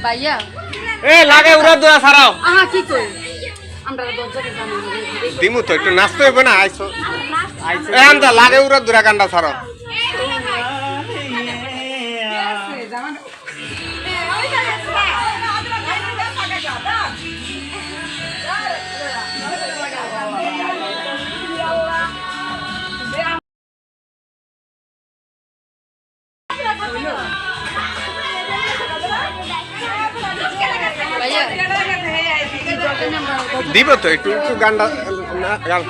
ভাইয়া এ লাগে উড়া দুরা ছাড়াও আহা কি কই আমরা দরজাতে জানি দিমু তো একটু নাচতে হবে না আইছো এ আমদা লাগে উড়া দুরা গান্ডা ছাড়াও ভাইয়া দিব তো একটু একটু গান্ডা গান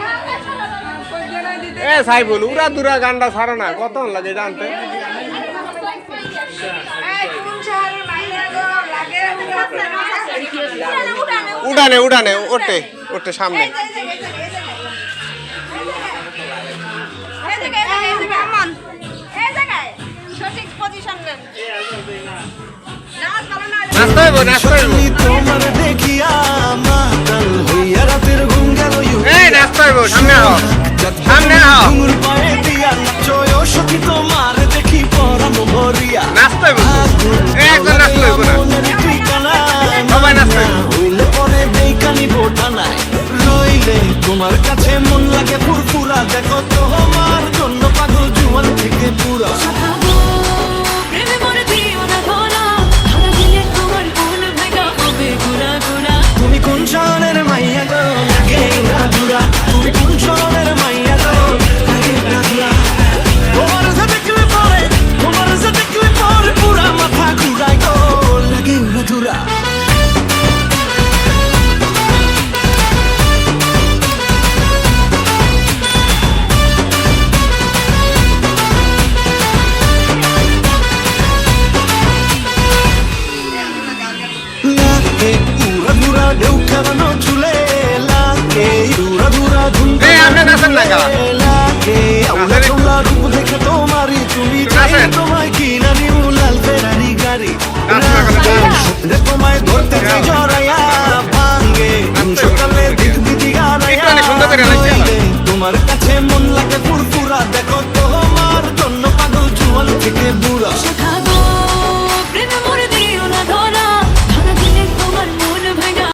এ সাইবুল উড়া দুরা গান্ডা ছাড়া না কত লাগে জানতে উড়ানে উড়ানে ওটে ওটে সামনে নাচতে হইব নাচতে হইব এই নাচতে হইব সামনে আহ সামনে আহ